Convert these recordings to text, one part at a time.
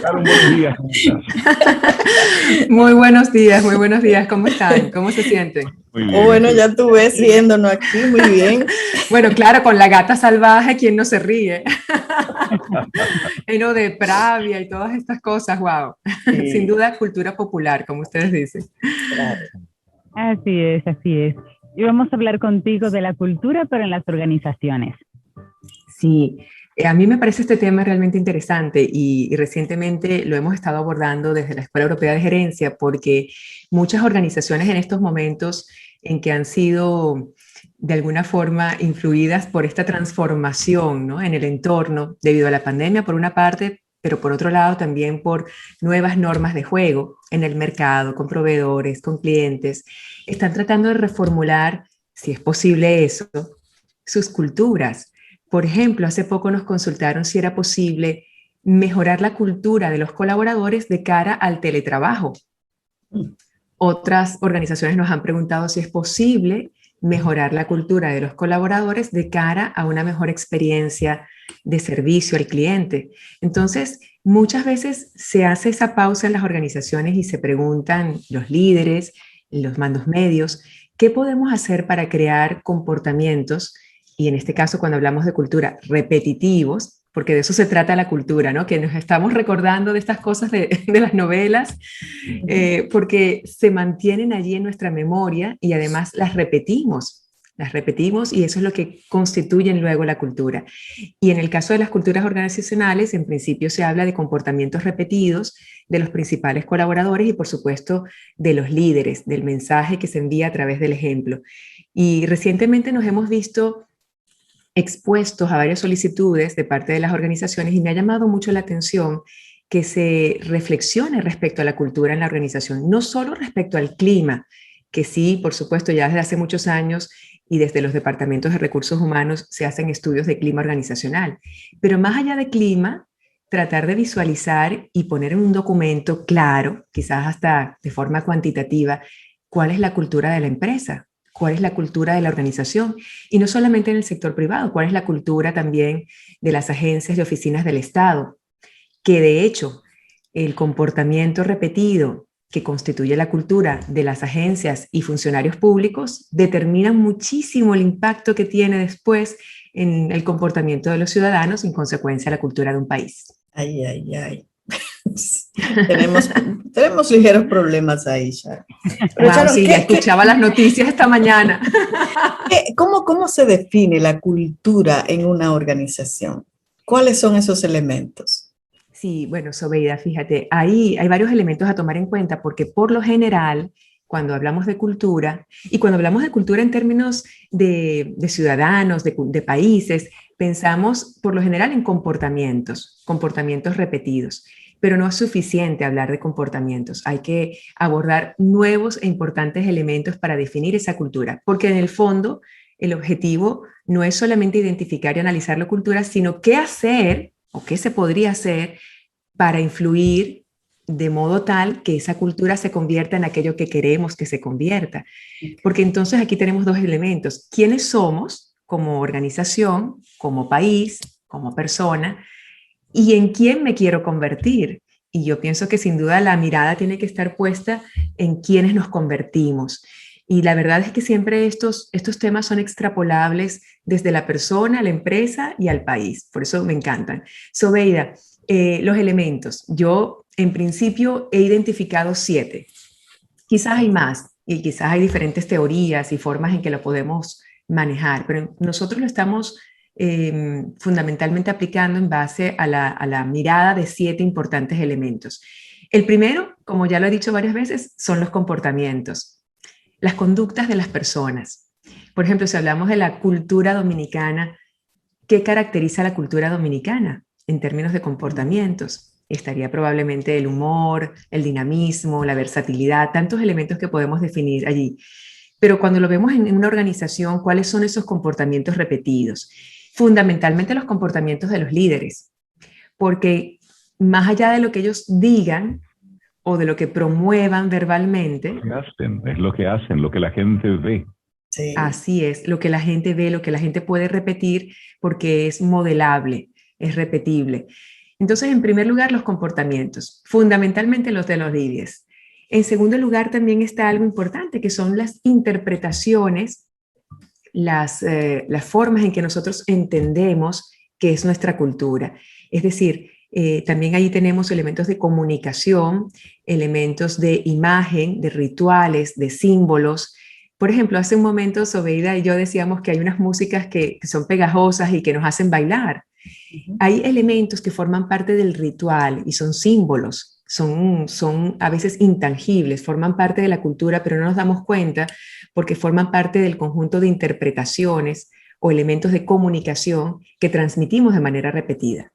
Sharon, buenos días, ¿cómo estás? Muy buenos días, ¿cómo están? ¿Cómo se sienten? Muy Oh, bien, bueno, ¿y tú? ya tú ves riéndonos aquí, muy bien. Bueno, claro, con la gata salvaje, ¿quién no se ríe? Eno de Pravia y todas estas cosas, wow. Sin Sí, duda, cultura popular, como ustedes dicen. claro. Así es, así es. Y vamos a hablar contigo de la cultura, pero en las organizaciones. Sí, a mí me parece este tema realmente interesante y recientemente lo hemos estado abordando desde la Escuela Europea de Gerencia porque muchas organizaciones en estos momentos en que han sido de alguna forma influidas por esta transformación, ¿no?, en el entorno debido a la pandemia por una parte, pero por otro lado también por nuevas normas de juego en el mercado, con proveedores, con clientes, están tratando de reformular, si es posible eso, sus culturas. Por ejemplo, hace poco nos consultaron si era posible mejorar la cultura de los colaboradores de cara al teletrabajo. Otras organizaciones nos han preguntado si es posible mejorar la cultura de los colaboradores de cara a una mejor experiencia de servicio al cliente. Entonces, muchas veces se hace esa pausa en las organizaciones y se preguntan los líderes, los mandos medios, ¿qué podemos hacer para crear comportamientos? Y en este caso, cuando hablamos de cultura, repetitivos, porque de eso se trata la cultura, ¿no? Que nos estamos recordando de estas cosas de las novelas, porque se mantienen allí en nuestra memoria y además las repetimos y eso es lo que constituyen luego la cultura. Y en el caso de las culturas organizacionales, en principio se habla de comportamientos repetidos de los principales colaboradores y por supuesto de los líderes, del mensaje que se envía a través del ejemplo. Y recientemente nos hemos visto expuestos a varias solicitudes de parte de las organizaciones y me ha llamado mucho la atención que se reflexione respecto a la cultura en la organización, no solo respecto al clima, que sí, por supuesto, ya desde hace muchos años y desde los departamentos de recursos humanos se hacen estudios de clima organizacional, pero más allá de clima, tratar de visualizar y poner en un documento claro, quizás hasta de forma cuantitativa, cuál es la cultura de la empresa, cuál es la cultura de la organización, y no solamente en el sector privado, cuál es la cultura también de las agencias y oficinas del Estado, que de hecho el comportamiento repetido que constituye la cultura de las agencias y funcionarios públicos determina muchísimo el impacto que tiene después en el comportamiento de los ciudadanos y en consecuencia la cultura de un país. Ay, ay, ay. tenemos, tenemos ligeros problemas ahí, Sharon. Pero Wow, Sharon, sí, ya escuchaba las noticias esta mañana. ¿cómo se define la cultura en una organización? ¿Cuáles son esos elementos? Sí, bueno, Sobeida, fíjate, ahí hay varios elementos a tomar en cuenta porque por lo general, cuando hablamos de cultura, y cuando hablamos de cultura en términos de ciudadanos, de países, pensamos por lo general en comportamientos repetidos, pero no es suficiente hablar de comportamientos, hay que abordar nuevos e importantes elementos para definir esa cultura, porque en el fondo el objetivo no es solamente identificar y analizar la cultura, sino qué hacer o qué se podría hacer para influir de modo tal que esa cultura se convierta en aquello que queremos que se convierta. Porque entonces aquí tenemos dos elementos. ¿Quiénes somos como organización, como país, como persona? ¿Y en quién me quiero convertir? Y yo pienso que sin duda la mirada tiene que estar puesta en quiénes nos convertimos. Y la verdad es que siempre estos temas son extrapolables desde la persona, la empresa y al país. Por eso me encantan. Sobeida, los elementos. Yo, en principio, he identificado 7. Quizás hay más y quizás hay diferentes teorías y formas en que lo podemos manejar, pero nosotros lo estamos fundamentalmente aplicando en base a la mirada de 7 importantes elementos. El primero, como ya lo he dicho varias veces, son los comportamientos, las conductas de las personas. Por ejemplo, si hablamos de la cultura dominicana, ¿qué caracteriza la cultura dominicana en términos de comportamientos? Estaría probablemente el humor, el dinamismo, la versatilidad, tantos elementos que podemos definir allí. Pero cuando lo vemos en una organización, ¿cuáles son esos comportamientos repetidos? Fundamentalmente los comportamientos de los líderes, porque más allá de lo que ellos digan o de lo que promuevan verbalmente, Es lo que hacen, lo que la gente ve. Sí. así es, lo que la gente ve, lo que la gente puede repetir porque es modelable, es repetible. Entonces, en primer lugar, los comportamientos, fundamentalmente los de los líderes. En segundo lugar, también está algo importante, que son las interpretaciones, las formas en que nosotros entendemos qué es nuestra cultura. Es decir, también ahí tenemos elementos de comunicación, elementos de imagen, de rituales, de símbolos. Por ejemplo, hace un momento Sobeida y yo decíamos que hay unas músicas que son pegajosas y que nos hacen bailar. Hay elementos que forman parte del ritual y son símbolos, son a veces intangibles, forman parte de la cultura, pero no nos damos cuenta porque forman parte del conjunto de interpretaciones o elementos de comunicación que transmitimos de manera repetida.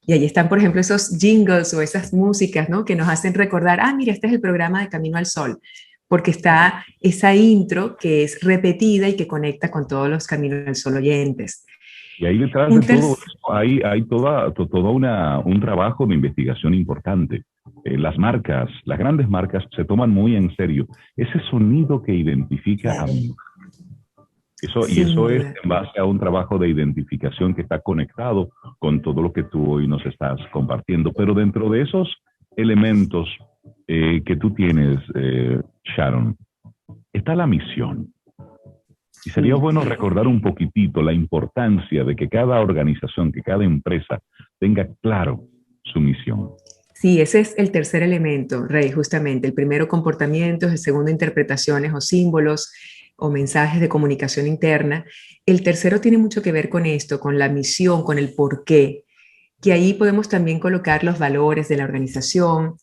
Y ahí están, por ejemplo, esos jingles o esas músicas, ¿no?, que nos hacen recordar, mira, este es el programa de Camino al Sol, porque está esa intro que es repetida y que conecta con todos los Camino al Sol oyentes. Y ahí detrás de todo eso hay un trabajo de investigación importante. Las marcas, las grandes marcas se toman muy en serio ese sonido que identifica a mí. Y eso es en base a un trabajo de identificación que está conectado con todo lo que tú hoy nos estás compartiendo. Pero dentro de esos elementos que tú tienes, Sharon, está la misión. Y sería bueno recordar un poquitito la importancia de que cada organización, que cada empresa tenga claro su misión. Sí, ese es el tercer elemento, Rey, justamente. El primero, comportamientos; el segundo, interpretaciones o símbolos o mensajes de comunicación interna. El tercero tiene mucho que ver con esto, con la misión, con el porqué, que ahí podemos también colocar los valores de la organización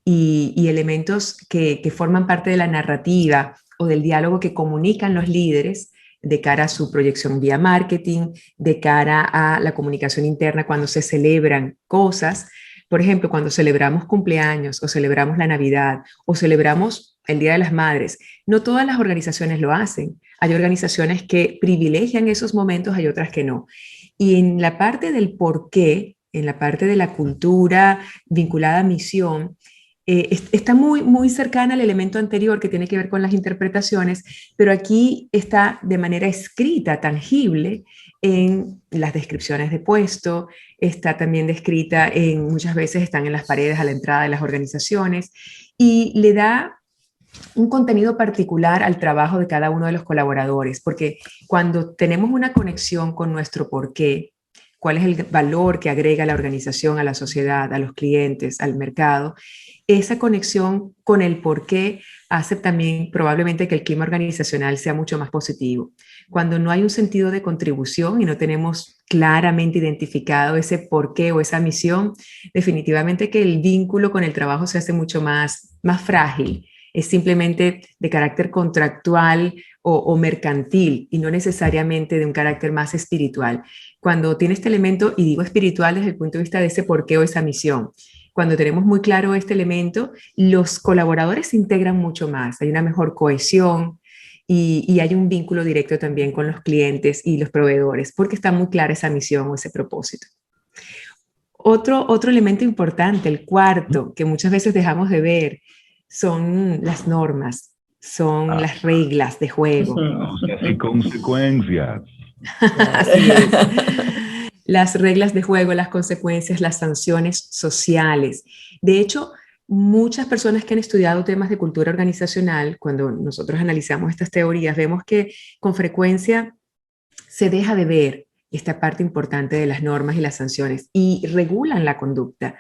y elementos que forman parte de la narrativa o del diálogo que comunican los líderes de cara a su proyección vía marketing, de cara a la comunicación interna cuando se celebran cosas. Por ejemplo, cuando celebramos cumpleaños o celebramos la Navidad o celebramos el Día de las Madres, no todas las organizaciones lo hacen. Hay organizaciones que privilegian esos momentos, hay otras que no. Y en la parte del porqué, en la parte de la cultura vinculada a misión, está muy cercana al elemento anterior que tiene que ver con las interpretaciones, pero aquí está de manera escrita, tangible, en las descripciones de puesto, está también descrita muchas veces están en las paredes a la entrada de las organizaciones y le da un contenido particular al trabajo de cada uno de los colaboradores, porque cuando tenemos una conexión con nuestro porqué, cuál es el valor que agrega la organización a la sociedad, a los clientes, al mercado, esa conexión con el porqué hace también probablemente que el clima organizacional sea mucho más positivo. Cuando no hay un sentido de contribución y no tenemos claramente identificado ese porqué o esa misión, definitivamente que el vínculo con el trabajo se hace mucho más frágil. Es simplemente de carácter contractual o mercantil y no necesariamente de un carácter más espiritual. Cuando tiene este elemento, y digo espiritual desde el punto de vista de ese porqué o esa misión, cuando tenemos muy claro este elemento, los colaboradores se integran mucho más, hay una mejor cohesión y hay un vínculo directo también con los clientes y los proveedores, porque está muy clara esa misión o ese propósito. Otro elemento importante, el cuarto, que muchas veces dejamos de ver, son las normas, son las reglas de juego. Y consecuencias. Así es. Las reglas de juego, las consecuencias, las sanciones sociales. De hecho, muchas personas que han estudiado temas de cultura organizacional, cuando nosotros analizamos estas teorías, vemos que con frecuencia se deja de ver esta parte importante de las normas y las sanciones y regulan la conducta.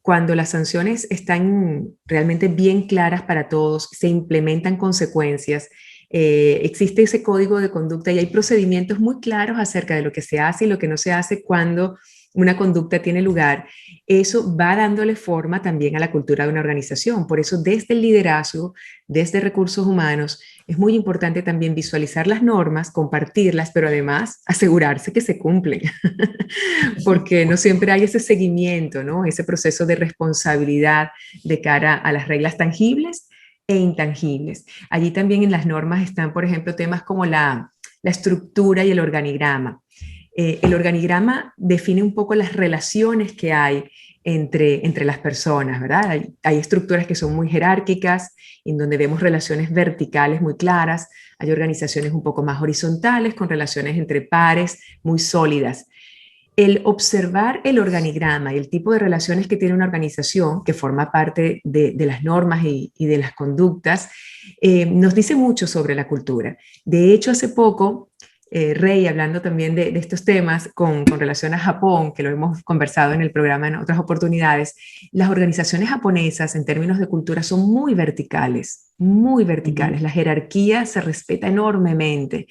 Cuando las sanciones están realmente bien claras para todos, se implementan consecuencias, existe ese código de conducta y hay procedimientos muy claros acerca de lo que se hace y lo que no se hace cuando una conducta tiene lugar, eso va dándole forma también a la cultura de una organización. Por eso desde el liderazgo, desde recursos humanos, es muy importante también visualizar las normas, compartirlas, pero además asegurarse que se cumplen, porque no siempre hay ese seguimiento, ¿no? Ese proceso de responsabilidad de cara a las reglas tangibles e intangibles. Allí también en las normas están, por ejemplo, temas como la estructura y el organigrama. El organigrama define un poco las relaciones que hay entre las personas, ¿verdad? Hay estructuras que son muy jerárquicas, en donde vemos relaciones verticales muy claras, hay organizaciones un poco más horizontales, con relaciones entre pares muy sólidas. el observar el organigrama y el tipo de relaciones que tiene una organización, que forma parte de las normas y de las conductas, nos dice mucho sobre la cultura. De hecho, hace poco, Rey, hablando también de estos temas con relación a Japón, que lo hemos conversado en el programa en otras oportunidades, las organizaciones japonesas en términos de cultura son muy verticales, muy verticales. La jerarquía se respeta enormemente.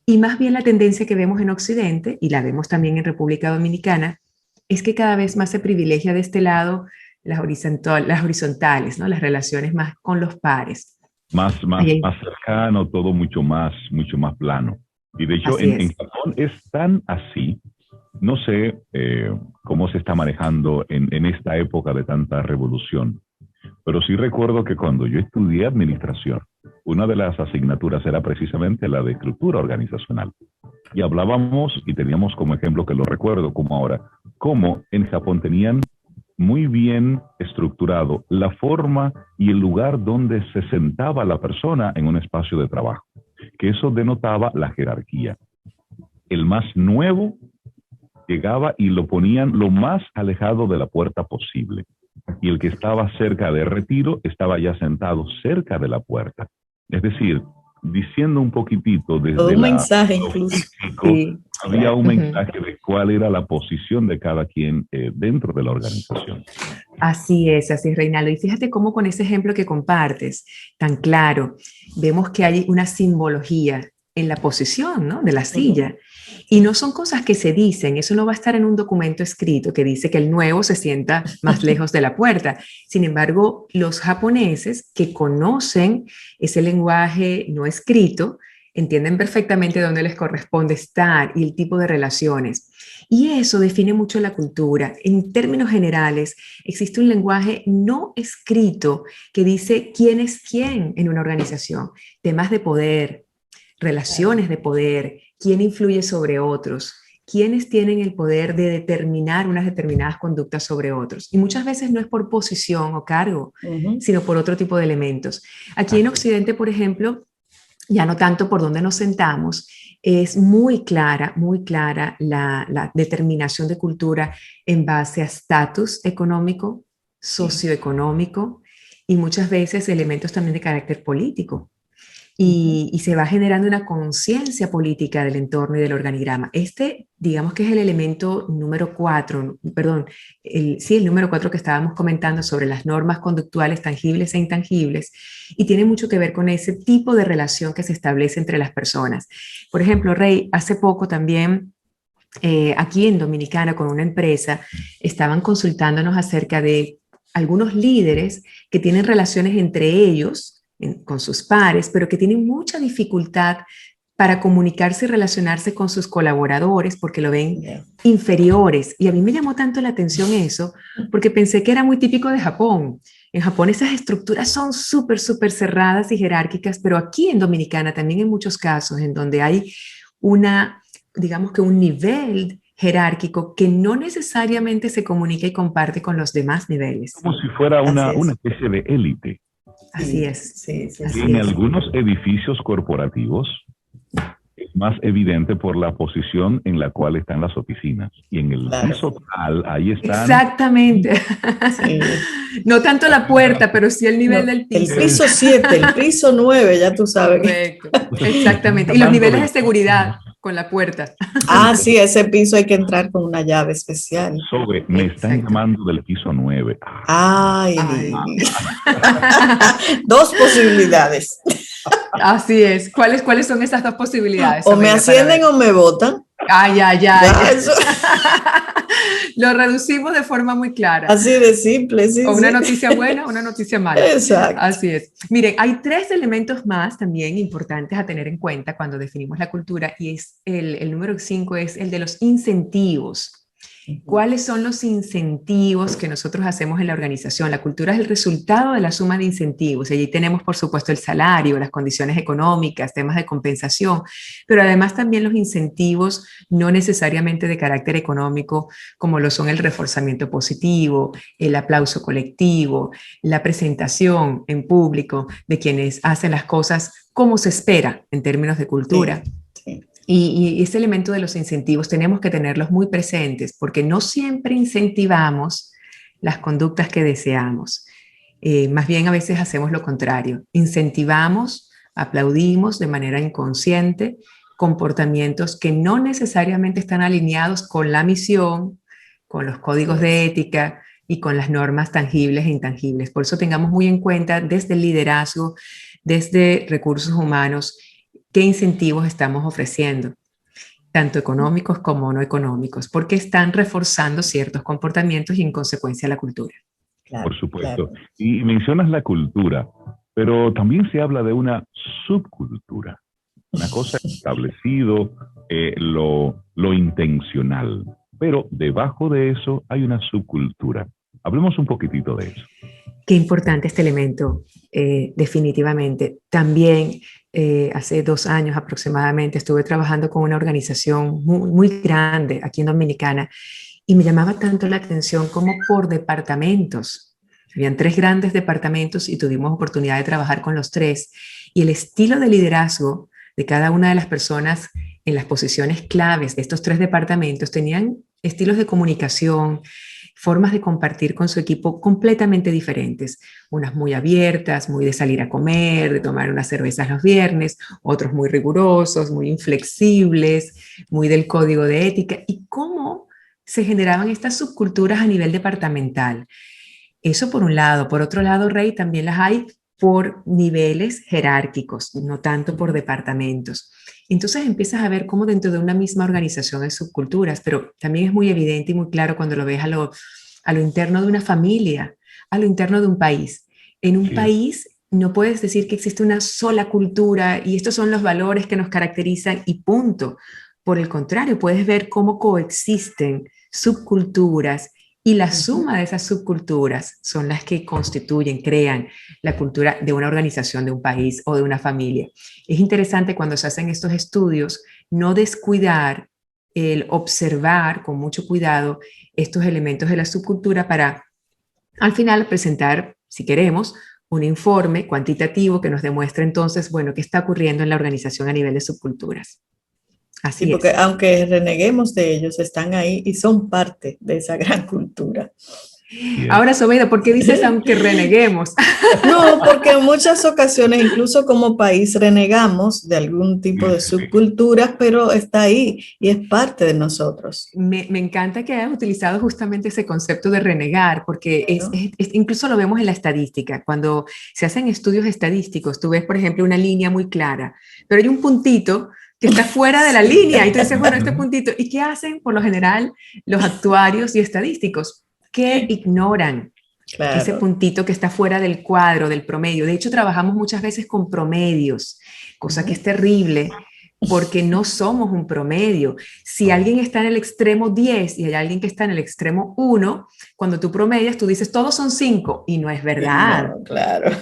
Y más bien la tendencia que vemos en Occidente, y la vemos también en República Dominicana, es que cada vez más se privilegia de este lado las horizontales, ¿no? Las relaciones más con los pares. Más cercano, todo mucho más plano. Y de hecho, en Japón es tan así, no sé cómo se está manejando en esta época de tanta revolución, pero sí recuerdo que cuando yo estudié administración, una de las asignaturas era precisamente la de estructura organizacional. Y hablábamos y teníamos como ejemplo, que lo recuerdo como ahora, cómo en Japón tenían muy bien estructurado la forma y el lugar donde se sentaba la persona en un espacio de trabajo, que eso denotaba la jerarquía. El más nuevo llegaba y lo ponían lo más alejado de la puerta posible. Y el que estaba cerca de retiro estaba ya sentado cerca de la puerta. Es decir, diciendo un poquitito desde un mensaje incluso. Sí. Había un mensaje de cuál era la posición de cada quien dentro de la organización. Así es, Reinaldo. Y fíjate cómo con ese ejemplo que compartes, tan claro, vemos que hay una simbología en la posición, ¿no?, de la silla. Y no son cosas que se dicen, eso no va a estar en un documento escrito que dice que el nuevo se sienta más lejos de la puerta. Sin embargo, los japoneses que conocen ese lenguaje no escrito, entienden perfectamente dónde les corresponde estar y el tipo de relaciones. Y eso define mucho la cultura. En términos generales, existe un lenguaje no escrito que dice quién es quién en una organización, temas de poder, relaciones de poder, quién influye sobre otros, quiénes tienen el poder de determinar unas determinadas conductas sobre otros. Y muchas veces no es por posición o cargo, sino por otro tipo de elementos. Aquí en Occidente, por ejemplo, ya no tanto por dónde nos sentamos, es muy clara la determinación de cultura en base a estatus económico, socioeconómico y muchas veces elementos también de carácter político. Y se va generando una conciencia política del entorno y del organigrama. Digamos que es el elemento número 4, perdón, el número 4 que estábamos comentando sobre las normas conductuales tangibles e intangibles, y tiene mucho que ver con ese tipo de relación que se establece entre las personas. Por ejemplo, Rey, hace poco también aquí en Dominicana con una empresa estaban consultándonos acerca de algunos líderes que tienen relaciones entre ellos, con sus pares, pero que tienen mucha dificultad para comunicarse y relacionarse con sus colaboradores porque lo ven inferiores. Y a mí me llamó tanto la atención eso, porque pensé que era muy típico de Japón. En Japón esas estructuras son súper cerradas y jerárquicas, pero aquí en Dominicana también hay muchos casos en donde hay digamos que un nivel jerárquico que no necesariamente se comunica y comparte con los demás niveles. Como si fuera una especie de élite. Así es. Sí. En algunos edificios corporativos es más evidente por la posición en la cual están las oficinas. Y en el piso tal, ahí están. Exactamente. Sí. No tanto la puerta, pero sí el nivel del piso. El piso 7, el piso 9, ya tú sabes. Correcto. Exactamente. Y los niveles de seguridad con la puerta. Sí, ese piso hay que entrar con una llave especial. Me están llamando del piso 9. Ay. 2 posibilidades. Así es. ¿Cuáles son esas 2 posibilidades? O me ascienden o me botan. Ay. Lo reducimos de forma muy clara. Así de simple, sí. O una noticia buena o una noticia mala. Exacto. Así es. Miren, hay 3 elementos más también importantes a tener en cuenta cuando definimos la cultura, y es el número 5 es el de los incentivos. ¿Cuáles son los incentivos que nosotros hacemos en la organización? La cultura es el resultado de la suma de incentivos. Allí tenemos, por supuesto, el salario, las condiciones económicas, temas de compensación, pero además también los incentivos no necesariamente de carácter económico, como lo son el reforzamiento positivo, el aplauso colectivo, la presentación en público de quienes hacen las cosas como se espera en términos de cultura. Sí. Y ese elemento de los incentivos tenemos que tenerlos muy presentes porque no siempre incentivamos las conductas que deseamos. Más bien a veces hacemos lo contrario. Incentivamos, aplaudimos de manera inconsciente comportamientos que no necesariamente están alineados con la misión, con los códigos de ética y con las normas tangibles e intangibles. Por eso tengamos muy en cuenta desde el liderazgo, desde recursos humanos, qué incentivos estamos ofreciendo, tanto económicos como no económicos, porque están reforzando ciertos comportamientos y en consecuencia la cultura. Claro, Por supuesto. claro. Y mencionas la cultura, pero también se habla de una subcultura, una cosa establecido, lo intencional, pero debajo de eso hay una subcultura. Hablemos un poquitito de eso. Qué importante este elemento, definitivamente. También hace 2 años aproximadamente estuve trabajando con una organización muy, muy grande aquí en Dominicana y me llamaba tanto la atención como por departamentos. Habían 3 grandes departamentos y tuvimos oportunidad de trabajar con los 3 y el estilo de liderazgo de cada una de las personas en las posiciones claves de estos 3 departamentos tenían estilos de comunicación, formas de compartir con su equipo completamente diferentes. Unas muy abiertas, muy de salir a comer, de tomar unas cervezas los viernes, otros muy rigurosos, muy inflexibles, muy del código de ética. ¿Y cómo se generaban estas subculturas a nivel departamental? Eso por un lado. Por otro lado, Rey, también las hay por niveles jerárquicos, no tanto por departamentos. Entonces empiezas a ver cómo dentro de una misma organización hay subculturas, pero también es muy evidente y muy claro cuando lo ves a lo interno de una familia, a lo interno de un país. En un país no puedes decir que existe una sola cultura y estos son los valores que nos caracterizan y punto. Por el contrario, puedes ver cómo coexisten subculturas y la suma de esas subculturas son las que constituyen, crean la cultura de una organización, de un país o de una familia. Es interesante cuando se hacen estos estudios no descuidar el observar con mucho cuidado estos elementos de la subcultura para al final presentar, si queremos, un informe cuantitativo que nos demuestre entonces, bueno, qué está ocurriendo en la organización a nivel de subculturas. Así Sí, porque es. aunque reneguemos de ellos, están ahí y son parte de esa gran cultura. Ahora, Sobeida, ¿por qué dices aunque reneguemos? No, porque en muchas ocasiones, incluso como país, renegamos de algún tipo de subculturas, pero está ahí y es parte de nosotros. Me encanta que hayas utilizado justamente ese concepto de renegar, porque Claro. incluso lo vemos en la estadística. Cuando se hacen estudios estadísticos, tú ves, por ejemplo, una línea muy clara, pero hay un puntito que está fuera de la línea y tú dices, bueno, este puntito. ¿Y qué hacen por lo general los actuarios y estadísticos? Que ignoran ese Claro. puntito que está fuera del cuadro, del promedio. De hecho, trabajamos muchas veces con promedios, cosa que es terrible porque no somos un promedio. Si alguien está en el extremo 10 y hay alguien que está en el extremo 1, cuando tú promedias, tú dices, todos son 5 y no es verdad. No, claro.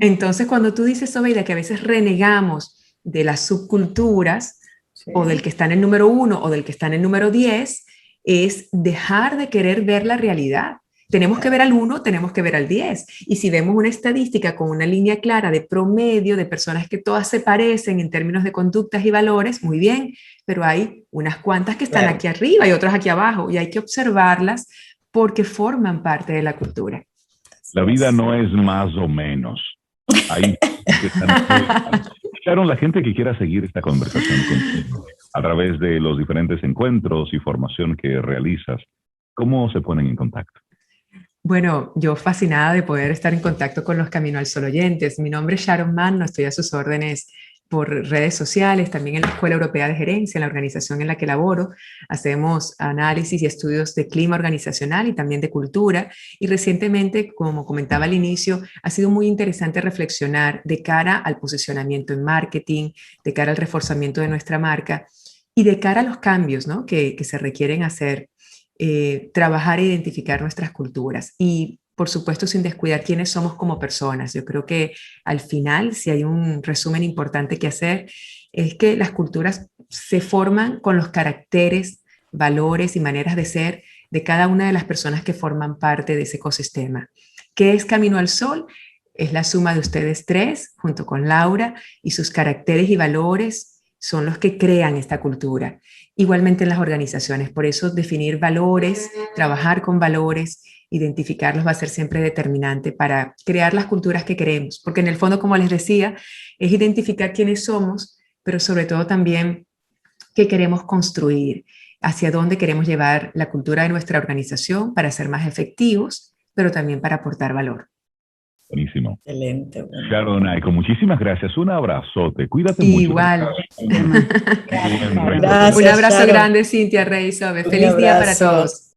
Entonces, cuando tú dices, Sobeida, que a veces renegamos de las subculturas Sí. o del que está en el número 1 o del que está en el número 10, es dejar de querer ver la realidad. Tenemos que ver al 1, tenemos que ver al 10. Y si vemos una estadística con una línea clara de promedio de personas que todas se parecen en términos de conductas y valores, muy bien, pero hay unas cuantas que están aquí arriba y otras aquí abajo y hay que observarlas porque forman parte de la cultura. La vida no es más o menos. Hay que están claro, la gente que quiera seguir esta conversación contigo a través de los diferentes encuentros y formación que realizas, ¿cómo se ponen en contacto? Bueno, yo fascinada de poder estar en contacto con los Camino al Sol oyentes. Mi nombre es Sharon Manno, estoy a sus órdenes por redes sociales, también en la Escuela Europea de Gerencia, en la organización en la que laboro. Hacemos análisis y estudios de clima organizacional y también de cultura. Y recientemente, como comentaba al inicio, ha sido muy interesante reflexionar de cara al posicionamiento en marketing, de cara al reforzamiento de nuestra marca y de cara a los cambios, ¿no?, que se requieren hacer. Trabajar e identificar nuestras culturas y, por supuesto, sin descuidar quiénes somos como personas. Yo creo que al final, si hay un resumen importante que hacer, es que las culturas se forman con los caracteres, valores y maneras de ser de cada una de las personas que forman parte de ese ecosistema. ¿Qué es Camino al Sol? Es la suma de ustedes 3, junto con Laura, y sus caracteres y valores son los que crean esta cultura. Igualmente en las organizaciones, por eso definir valores, trabajar con valores, identificarlos va a ser siempre determinante para crear las culturas que queremos, porque en el fondo, como les decía, es identificar quiénes somos, pero sobre todo también qué queremos construir, hacia dónde queremos llevar la cultura de nuestra organización para ser más efectivos, pero también para aportar valor. Buenísimo. Excelente. Bueno. Sharon Aiko, muchísimas gracias. Un abrazote. Cuídate mucho. Igual. Gracias, Un abrazo Sharon. grande, Cintia Rey. Feliz día para todos.